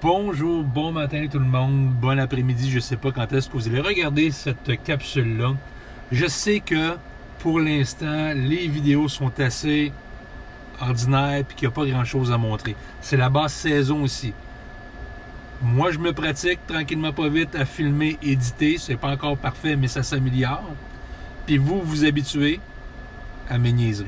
Bonjour, bon matin tout le monde, bon après-midi, je sais pas quand est-ce que vous allez regarder cette capsule-là. Je sais que pour l'instant, les vidéos sont assez ordinaires et qu'il n'y a pas grand-chose à montrer. C'est la basse saison aussi. Moi, je me pratique tranquillement pas vite à filmer, éditer. C'est pas encore parfait, mais ça s'améliore. Puis vous, vous habituez à mes niaiseries.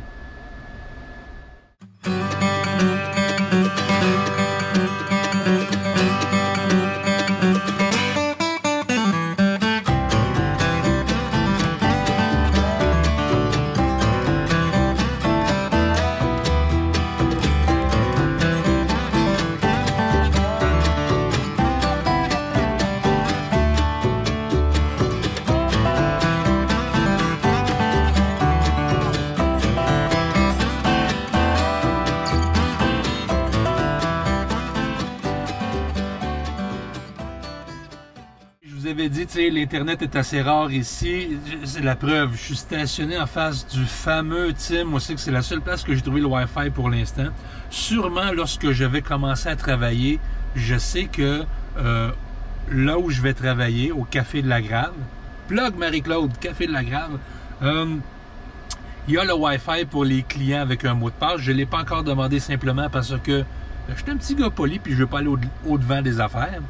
Je vous avais dit, tu sais, l'Internet est assez rare ici. C'est la preuve. Je suis stationné en face du fameux Tim. Moi, c'est que c'est la seule place que j'ai trouvé le Wi-Fi pour l'instant. Sûrement, lorsque je vais commencer à travailler, je sais que là où je vais travailler, au Café de la Grave, plug Marie-Claude, Café de la Grave, il y a le Wi-Fi pour les clients avec un mot de passe. Je ne l'ai pas encore demandé simplement parce que je suis un petit gars poli puis je ne veux pas aller au-devant des affaires.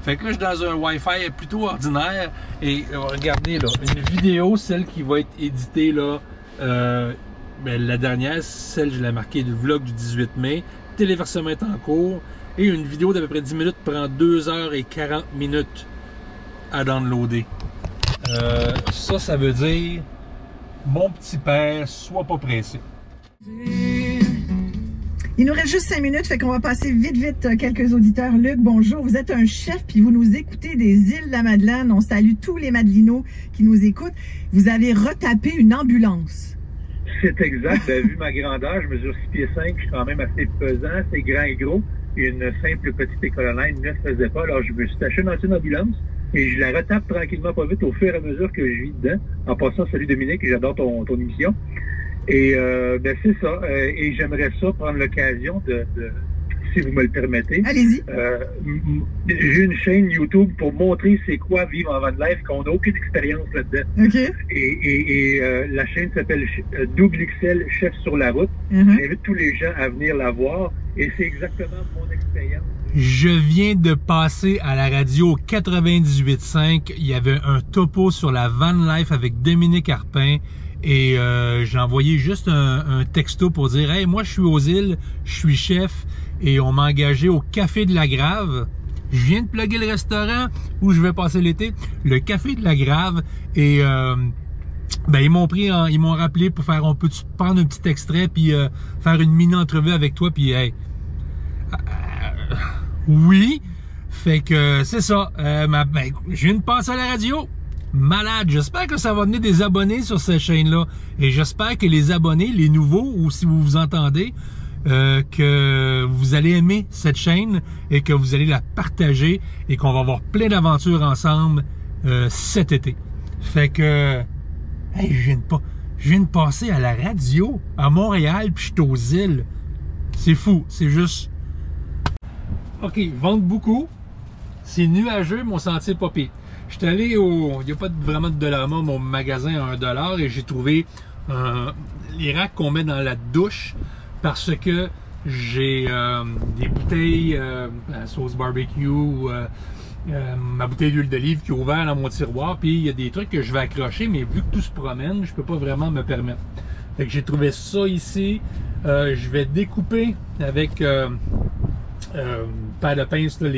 Fait que là, je suis dans un Wi-Fi plutôt ordinaire et regardez là, une vidéo, celle qui va être éditée là, la dernière, celle je l'ai marquée du vlog du 18 mai, téléversement est en cours et une vidéo d'à peu près 10 minutes prend 2h40 minutes à downloader. Ça veut dire mon petit père, sois pas pressé. Il nous reste juste 5 minutes, fait qu'on va passer vite quelques auditeurs. Luc, bonjour. Vous êtes un chef, puis vous nous écoutez des îles de la Madeleine. On salue tous les Madelinots qui nous écoutent. Vous avez retapé une ambulance. C'est exact. Vu ma grandeur, je mesure 6 pieds 5, je suis quand même assez pesant, assez grand et gros. Une simple petite écolonine ne faisait pas. Alors, je me suis taché dans une ambulance et je la retape tranquillement pas vite au fur et à mesure que je vis dedans. En passant, salut Dominique, j'adore ton émission. Et c'est ça. Et j'aimerais ça prendre l'occasion de si vous me le permettez. Allez-y. J'ai une chaîne YouTube pour montrer c'est quoi vivre en van life, qu'on n'a aucune expérience là-dedans. OK. Et la chaîne s'appelle Double XL Chef sur la route. J'invite tous les gens à venir la voir. Et c'est exactement mon expérience. Je viens de passer à la radio 98.5. Il y avait un topo sur la van life avec Dominique Arpin. Et j'ai envoyé juste un texto pour dire « Hey, moi je suis aux îles, je suis chef et on m'a engagé au Café de la Grave. Je viens de plugger le restaurant où je vais passer l'été, le Café de la Grave. » Et ils m'ont rappelé pour faire, on peut prendre un petit extrait puis faire une mini-entrevue avec toi puis hey, oui, fait que c'est ça. Je viens de passer à la radio. Malade, j'espère que ça va donner des abonnés sur cette chaîne-là. Et j'espère que les abonnés, les nouveaux, ou si vous vous entendez, que vous allez aimer cette chaîne et que vous allez la partager et qu'on va avoir plein d'aventures ensemble cet été. Fait que, hey, je viens de passer à la radio à Montréal puis je suis aux îles. C'est fou, c'est juste... OK, ils vendent beaucoup. C'est nuageux, mon sentier pas pire. Je suis allé il n'y a pas vraiment de Dollarama, mon magasin à 1$ et j'ai trouvé les racks qu'on met dans la douche parce que j'ai des bouteilles à sauce barbecue, ma bouteille d'huile d'olive qui est ouverte dans mon tiroir, puis il y a des trucs que je vais accrocher, mais vu que tout se promène, je peux pas vraiment me permettre. Fait que j'ai trouvé ça ici. Je vais découper avec paire de pince là,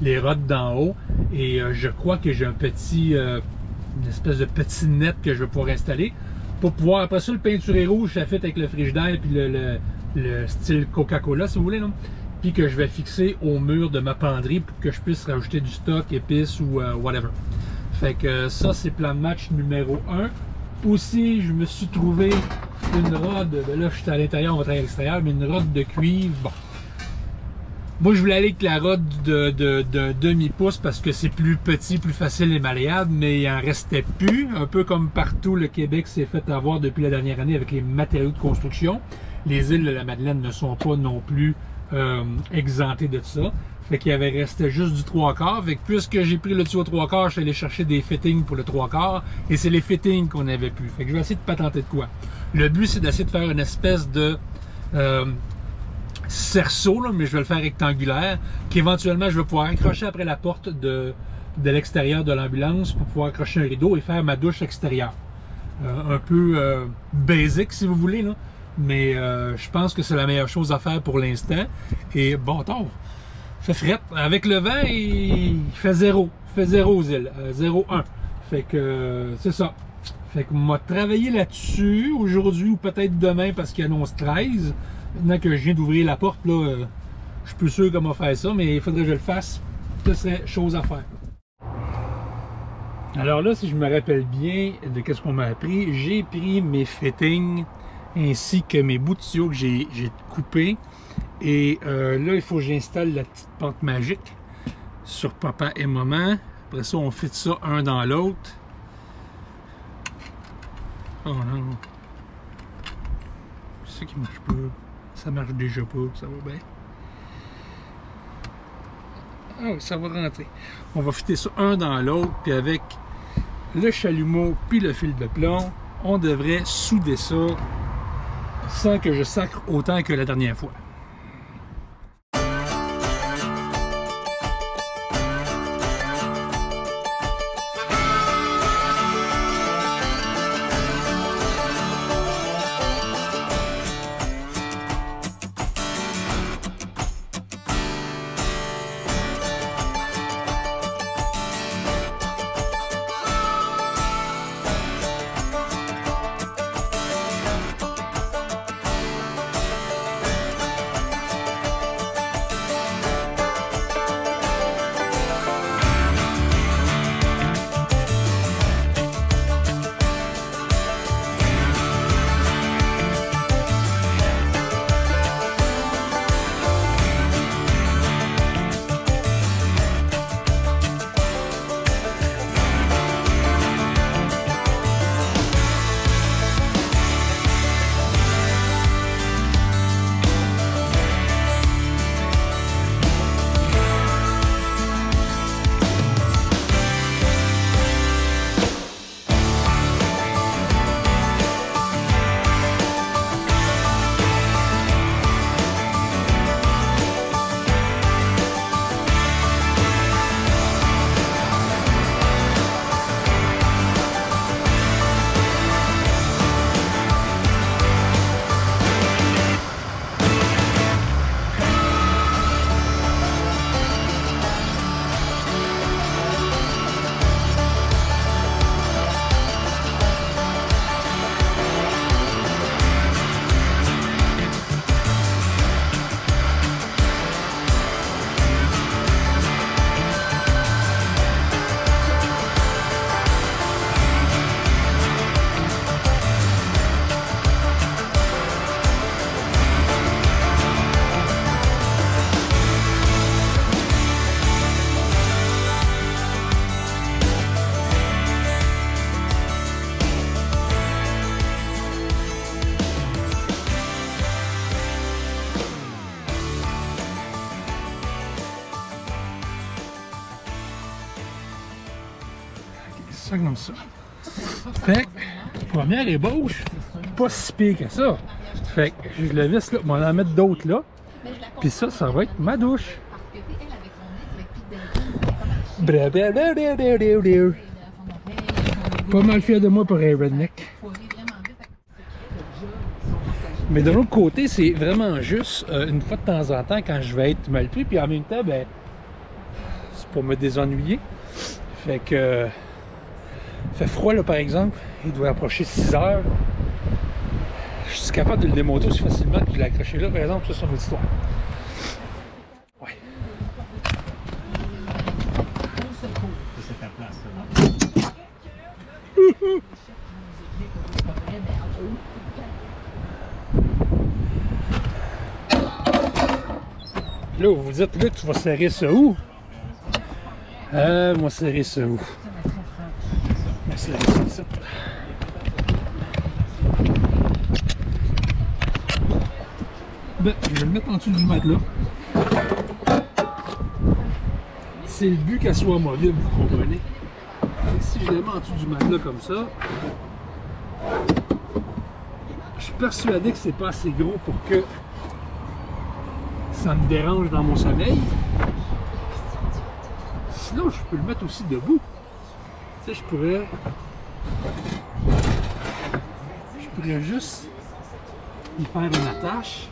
les rods d'en haut et je crois que j'ai un petit une espèce de petit net que je vais pouvoir installer pour pouvoir après ça le peinturer rouge ça fait avec le frigidaire puis le style Coca-Cola si vous voulez non? Puis que je vais fixer au mur de ma penderie pour que je puisse rajouter du stock, épices ou whatever. Fait que ça c'est plan de match numéro 1. Aussi je me suis trouvé une rod, là je suis à l'intérieur, on va travailler à l'extérieur, mais une rod de cuivre. Bon. Moi, je voulais aller avec la rod de demi-pouce parce que c'est plus petit, plus facile et malléable, mais il en restait plus. Un peu comme partout, le Québec s'est fait avoir depuis la dernière année avec les matériaux de construction. Les îles de la Madeleine ne sont pas non plus exempté de ça. Fait qu'il avait resté juste du 3/4. Fait que puisque j'ai pris le tuyau 3/4, je suis allé chercher des fittings pour le 3/4. Et c'est les fittings qu'on avait plus. Fait que je vais essayer de patenter de quoi. Le but, c'est d'essayer de faire une espèce de cerceau, là, mais je vais le faire rectangulaire, qu'éventuellement je vais pouvoir accrocher après la porte de l'extérieur de l'ambulance pour pouvoir accrocher un rideau et faire ma douche extérieure. Un peu basic si vous voulez, là. Mais je pense que c'est la meilleure chose à faire pour l'instant. Et bon temps, fait fret. Avec le vent, il fait 0. Il fait 0 aux îles. 0,1. Fait que c'est ça. Fait que moi travailler là-dessus aujourd'hui ou peut-être demain parce qu'il annonce 13. Maintenant que je viens d'ouvrir la porte, là, je suis plus sûr comment faire ça, mais il faudrait que je le fasse. Ce serait chose à faire. Alors là, si je me rappelle bien de qu'est-ce qu'on m'a appris, j'ai pris mes fittings ainsi que mes bouts de tuyaux que j'ai coupés. Et là, il faut que j'installe la petite pente magique sur papa et maman. Après ça, on fit ça un dans l'autre. Oh non. C'est ça qui marche pas. Ça marche déjà pas. Ça va bien. Ah oui, ça va rentrer. On va fitter ça un dans l'autre. Puis avec le chalumeau puis le fil de plomb, on devrait souder ça sans que je sacre autant que la dernière fois. Ça comme ça. Fait que, première ébauche, pas si pire que ça. Fait que je le visse là, on va en mettre d'autres là. Puis ça va être ma douche. Pas mal fier de moi pour un redneck. Mais de l'autre côté, c'est vraiment juste une fois de temps en temps quand je vais être mal pris. Puis en même temps, ben, c'est pour me désennuyer. Fait que... fait froid là par exemple, il doit approcher 6 heures. Je suis capable de le démonter aussi facilement que je l'ai accroché là par exemple, ça c'est une autre histoire. Ouais. Là vous vous dites, là tu vas serrer ça où? Moi serrer ça où? Ben, je vais le mettre en dessous du matelas. C'est le but qu'elle soit amovible, vous comprenez? Et si je la mets en dessous du matelas comme ça, je suis persuadé que c'est pas assez gros pour que ça me dérange dans mon sommeil. Sinon, je peux le mettre aussi debout. Tu sais, je pourrais juste y faire une attache,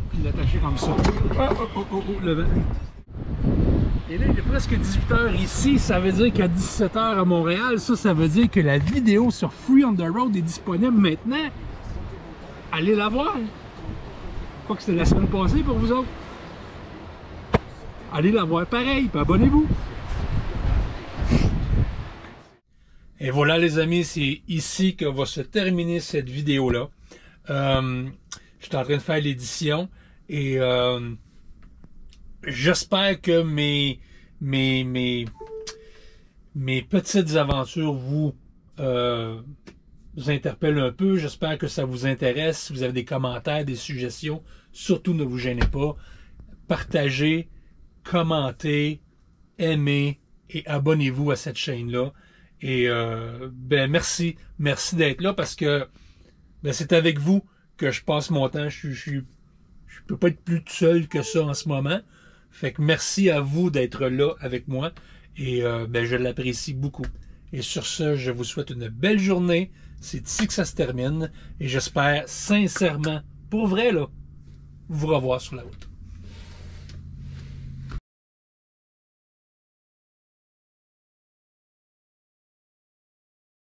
puis l'attacher comme ça. Le vent. Et là, il est presque 18h ici, ça veut dire qu'à 17h à Montréal, ça veut dire que la vidéo sur Free on the Road est disponible maintenant. Allez la voir. Quoi que c'était la semaine passée pour vous autres. Allez la voir pareil, puis abonnez-vous. Et voilà les amis, c'est ici que va se terminer cette vidéo-là. Je suis en train de faire l'édition et j'espère que mes petites aventures vous interpellent un peu. J'espère que ça vous intéresse. Si vous avez des commentaires, des suggestions, surtout ne vous gênez pas. Partagez, commentez, aimez et abonnez-vous à cette chaîne-là. Et ben merci d'être là parce que ben, c'est avec vous que je passe mon temps. Je peux pas être plus seul que ça en ce moment. Fait que merci à vous d'être là avec moi et ben, je l'apprécie beaucoup. Et sur ce, je vous souhaite une belle journée. C'est ici que ça se termine et j'espère sincèrement, pour vrai là, vous revoir sur la route.